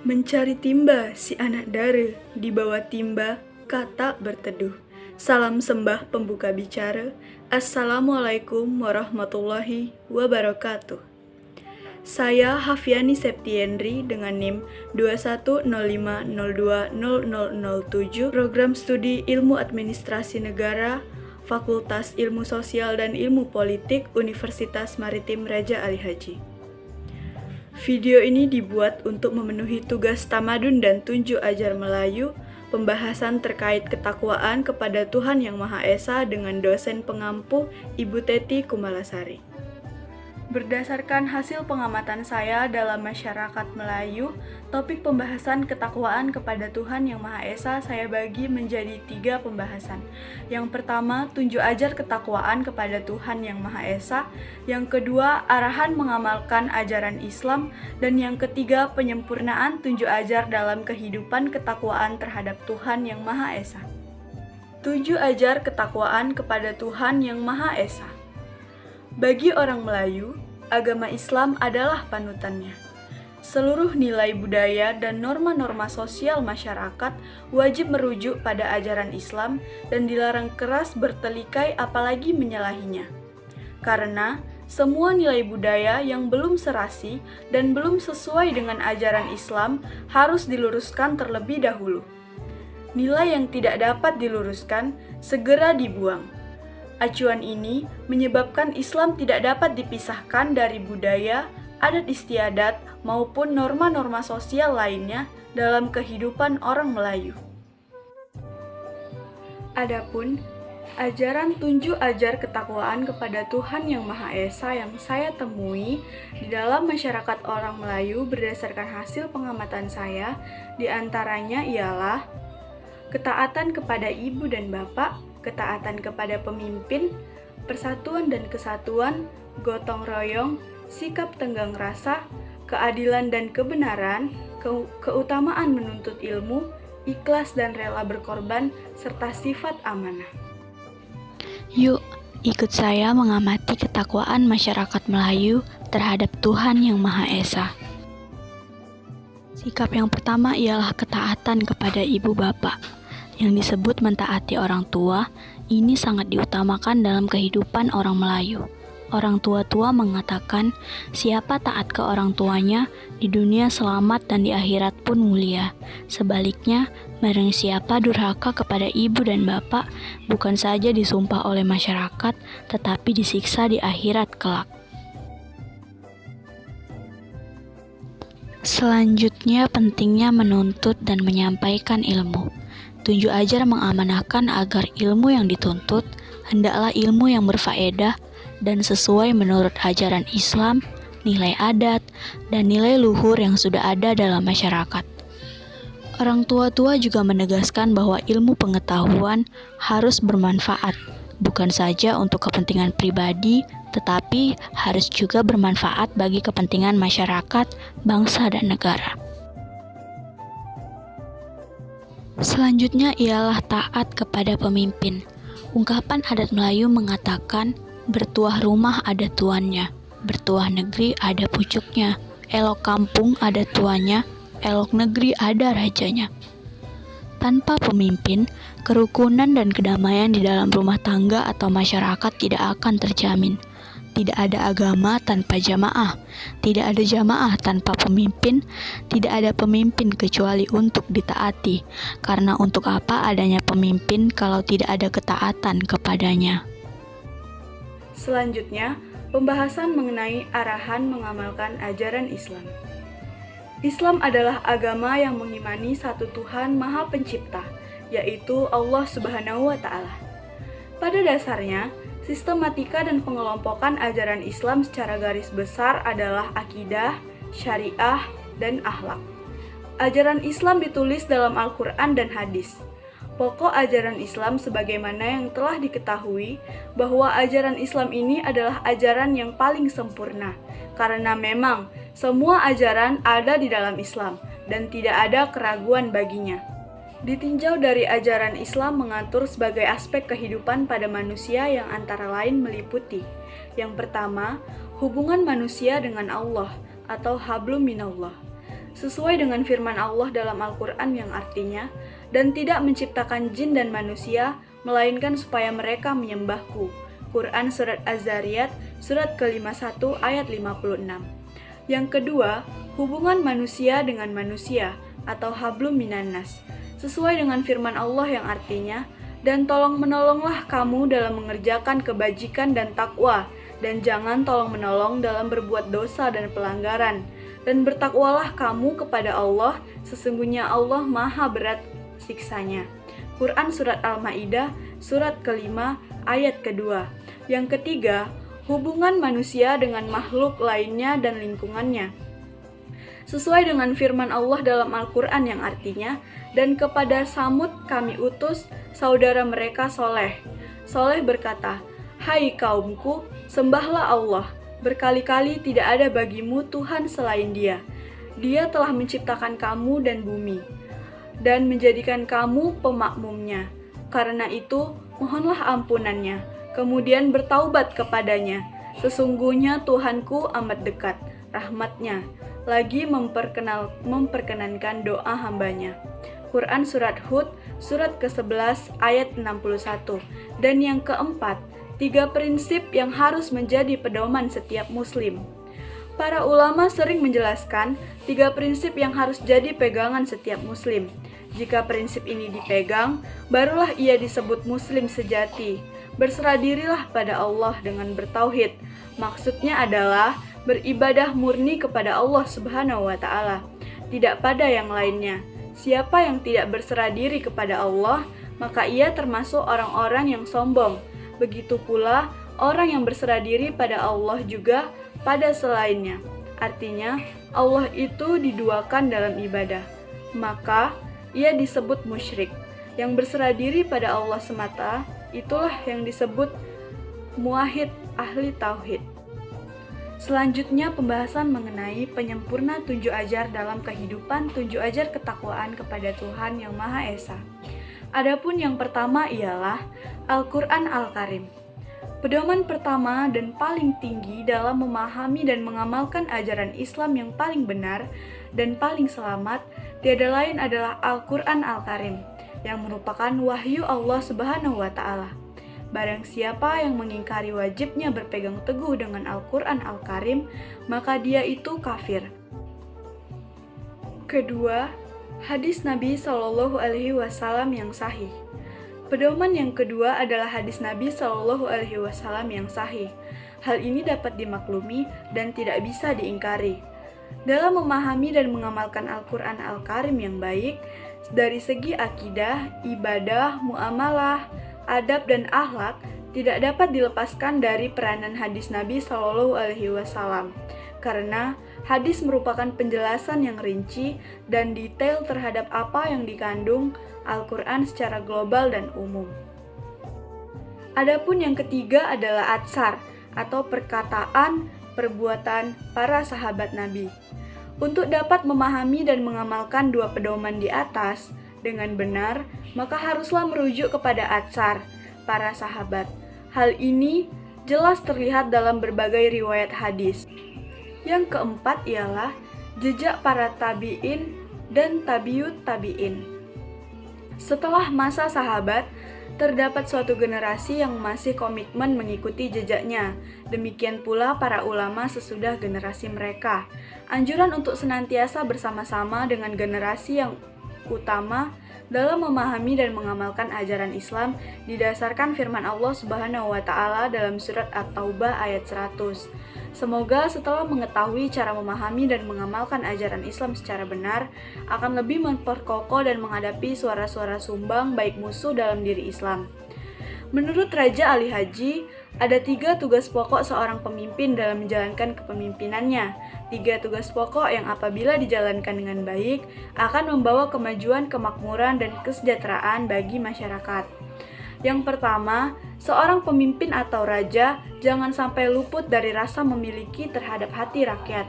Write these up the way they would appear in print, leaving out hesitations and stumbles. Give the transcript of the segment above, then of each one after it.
Mencari timba si anak dara, di bawah timba kata berteduh. Salam sembah pembuka bicara. Assalamualaikum warahmatullahi wabarakatuh. Saya Hafiani Septiendri dengan NIM 2105020007, Program Studi Ilmu Administrasi Negara, Fakultas Ilmu Sosial dan Ilmu Politik, Universitas Maritim Raja Ali Haji. Video ini dibuat untuk memenuhi tugas tamadun dan tunjuk ajar Melayu, pembahasan terkait ketakwaan kepada Tuhan Yang Maha Esa dengan dosen pengampu Ibu Teti Kumalasari. Berdasarkan hasil pengamatan saya dalam masyarakat Melayu, topik pembahasan ketakwaan kepada Tuhan Yang Maha Esa saya bagi menjadi 3 pembahasan. Yang pertama, tunjuk ajar ketakwaan kepada Tuhan Yang Maha Esa. Yang kedua, arahan mengamalkan ajaran Islam. Dan yang ketiga, penyempurnaan tunjuk ajar dalam kehidupan ketakwaan terhadap Tuhan Yang Maha Esa. Tunjuk ajar ketakwaan kepada Tuhan Yang Maha Esa. Bagi orang Melayu, agama Islam adalah panutannya. Seluruh nilai budaya dan norma-norma sosial masyarakat wajib merujuk pada ajaran Islam dan dilarang keras bertelikai apalagi menyalahinya. Karena semua nilai budaya yang belum serasi dan belum sesuai dengan ajaran Islam harus diluruskan terlebih dahulu. Nilai yang tidak dapat diluruskan segera dibuang. Acuan ini menyebabkan Islam tidak dapat dipisahkan dari budaya, adat istiadat, maupun norma-norma sosial lainnya dalam kehidupan orang Melayu. Adapun ajaran tunjuk ajar ketakwaan kepada Tuhan Yang Maha Esa yang saya temui di dalam masyarakat orang Melayu berdasarkan hasil pengamatan saya, diantaranya ialah ketaatan kepada ibu dan bapak, ketaatan kepada pemimpin, persatuan dan kesatuan, gotong royong, sikap tenggang rasa, keadilan dan kebenaran, keutamaan menuntut ilmu, ikhlas dan rela berkorban, serta sifat amanah. Yuk, ikut saya mengamati ketakwaan masyarakat Melayu terhadap Tuhan Yang Maha Esa. Sikap yang pertama ialah ketaatan kepada ibu bapak. Yang disebut mentaati orang tua, ini sangat diutamakan dalam kehidupan orang Melayu. Orang tua-tua mengatakan, siapa taat ke orang tuanya, di dunia selamat dan di akhirat pun mulia. Sebaliknya, barang siapa durhaka kepada ibu dan bapak, bukan saja disumpah oleh masyarakat, tetapi disiksa di akhirat kelak. Selanjutnya, pentingnya menuntut dan menyampaikan ilmu. Tunjuk ajar mengamanahkan agar ilmu yang dituntut hendaklah ilmu yang berfaedah dan sesuai menurut ajaran Islam, nilai adat, dan nilai luhur yang sudah ada dalam masyarakat. Orang tua-tua juga menegaskan bahwa ilmu pengetahuan harus bermanfaat, bukan saja untuk kepentingan pribadi, tetapi harus juga bermanfaat bagi kepentingan masyarakat, bangsa, dan negara. Selanjutnya ialah taat kepada pemimpin. Ungkapan adat Melayu mengatakan, bertuah rumah ada tuannya, bertuah negeri ada pucuknya, elok kampung ada tuannya, elok negeri ada rajanya. Tanpa pemimpin, kerukunan dan kedamaian di dalam rumah tangga atau masyarakat tidak akan terjamin. Tidak ada agama tanpa jamaah, tidak ada jamaah tanpa pemimpin, tidak ada pemimpin kecuali untuk ditaati. Karena untuk apa adanya pemimpin kalau tidak ada ketaatan kepadanya? Selanjutnya, pembahasan mengenai arahan mengamalkan ajaran Islam. Islam adalah agama yang mengimani satu Tuhan Maha Pencipta, yaitu Allah Subhanahu wa Ta'ala. Pada dasarnya, sistematika dan pengelompokan ajaran Islam secara garis besar adalah akidah, syariah, dan akhlak. Ajaran Islam ditulis dalam Al-Quran dan hadis. Pokok ajaran Islam sebagaimana yang telah diketahui bahwa ajaran Islam ini adalah ajaran yang paling sempurna, karena memang semua ajaran ada di dalam Islam dan tidak ada keraguan baginya. Ditinjau dari ajaran Islam mengatur sebagai aspek kehidupan pada manusia yang antara lain meliputi: yang pertama, hubungan manusia dengan Allah atau hablum minallah. sesuai dengan firman Allah dalam Al-Quran yang artinya, dan tidak menciptakan jin dan manusia, melainkan supaya mereka menyembahku. Quran Surat Az-Zariyat, surat ke-51 ayat 56. Yang kedua, hubungan manusia dengan manusia, atau hablum minannas, sesuai dengan firman Allah yang artinya, dan tolong-menolonglah kamu dalam mengerjakan kebajikan dan takwa, dan jangan tolong-menolong dalam berbuat dosa dan pelanggaran. Dan bertakwalah kamu kepada Allah, sesungguhnya Allah maha berat siksanya. Quran Surat Al-Ma'idah, surat ke-5, ayat kedua. Yang ketiga, hubungan manusia dengan makhluk lainnya dan lingkungannya. Sesuai dengan firman Allah dalam Al-Quran yang artinya, dan kepada Samud kami utus saudara mereka Soleh. Soleh berkata, "Hai kaumku, sembahlah Allah. Berkali-kali tidak ada bagimu Tuhan selain Dia. Dia telah menciptakan kamu dan bumi, dan menjadikan kamu pemakmumnya. Karena itu, mohonlah ampunannya, kemudian bertaubat kepadanya. Sesungguhnya Tuhanku amat dekat, rahmatnya, lagi memperkenankan doa hambanya." Quran Surat Hud, surat ke-11 ayat 61. Dan yang keempat, 3 prinsip yang harus menjadi pedoman setiap muslim. Para ulama sering menjelaskan 3 prinsip yang harus jadi pegangan setiap muslim. Jika prinsip ini dipegang, barulah ia disebut muslim sejati. Berserah dirilah pada Allah dengan bertauhid. Maksudnya adalah beribadah murni kepada Allah Subhanahu wa Ta'ala, tidak pada yang lainnya. Siapa yang tidak berserah diri kepada Allah, maka ia termasuk orang-orang yang sombong. Begitu pula orang yang berserah diri pada Allah juga pada selainnya. Artinya, Allah itu diduakan dalam ibadah. Maka, ia disebut musyrik. Yang berserah diri pada Allah semata, itulah yang disebut muwahhid, ahli tauhid. Selanjutnya, pembahasan mengenai penyempurna tunjuk ajar dalam kehidupan, tunjuk ajar ketakwaan kepada Tuhan Yang Maha Esa. Adapun yang pertama ialah Al-Quran Al-Karim. Pedoman pertama dan paling tinggi dalam memahami dan mengamalkan ajaran Islam yang paling benar dan paling selamat tiada lain adalah Al-Quran Al-Karim, yang merupakan wahyu Allah Subhanahu wa Ta'ala. Barang siapa yang mengingkari wajibnya berpegang teguh dengan Al-Quran Al-Karim, maka dia itu kafir. Kedua, hadis Nabi Shallallahu Alaihi Wasallam yang sahih. Pedoman yang kedua adalah hadis Nabi Shallallahu Alaihi Wasallam yang sahih. Hal ini dapat dimaklumi dan tidak bisa diingkari. Dalam memahami dan mengamalkan Al-Quran Al-Karim yang baik, dari segi akidah, ibadah, muamalah, adab dan akhlak, tidak dapat dilepaskan dari peranan hadis Nabi Shallallahu Alaihi Wasallam. Karena hadis merupakan penjelasan yang rinci dan detail terhadap apa yang dikandung Al-Quran secara global dan umum. Adapun yang ketiga adalah atsar, atau perkataan, perbuatan para sahabat Nabi. Untuk dapat memahami dan mengamalkan dua pedoman di atas dengan benar, maka haruslah merujuk kepada atsar, para sahabat. Hal ini jelas terlihat dalam berbagai riwayat hadis. Yang keempat ialah jejak para tabi'in dan tabiut tabi'in. Setelah masa sahabat, terdapat suatu generasi yang masih komitmen mengikuti jejaknya. Demikian pula para ulama sesudah generasi mereka. Anjuran untuk senantiasa bersama-sama dengan generasi yang utama dalam memahami dan mengamalkan ajaran Islam didasarkan firman Allah Subhanahu wa Ta'ala dalam surat At-Taubah ayat 100. Semoga setelah mengetahui cara memahami dan mengamalkan ajaran Islam secara benar, akan lebih memperkokoh dan menghadapi suara-suara sumbang baik musuh dalam diri Islam. Menurut Raja Ali Haji, ada 3 tugas pokok seorang pemimpin dalam menjalankan kepemimpinannya. 3 tugas pokok yang apabila dijalankan dengan baik, akan membawa kemajuan, kemakmuran, dan kesejahteraan bagi masyarakat. Yang pertama, seorang pemimpin atau raja jangan sampai luput dari rasa memiliki terhadap hati rakyat.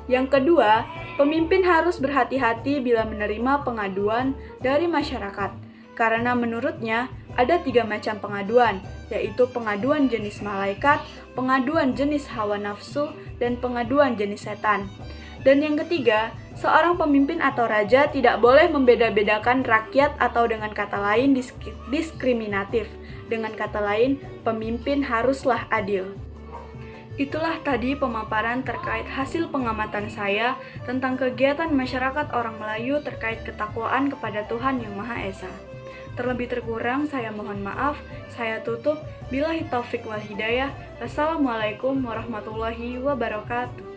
Yang kedua, pemimpin harus berhati-hati bila menerima pengaduan dari masyarakat, karena menurutnya ada 3 macam pengaduan, yaitu pengaduan jenis malaikat, pengaduan jenis hawa nafsu, dan pengaduan jenis setan. Dan yang ketiga, Seorang pemimpin atau raja tidak boleh membeda-bedakan rakyat atau dengan kata lain diskriminatif. Dengan kata lain, pemimpin haruslah adil. Itulah tadi pemaparan terkait hasil pengamatan saya tentang kegiatan masyarakat orang Melayu terkait ketakwaan kepada Tuhan Yang Maha Esa. Terlebih terkurang saya mohon maaf, saya tutup. Billahi taufik wal hidayah. Wassalamualaikum warahmatullahi wabarakatuh.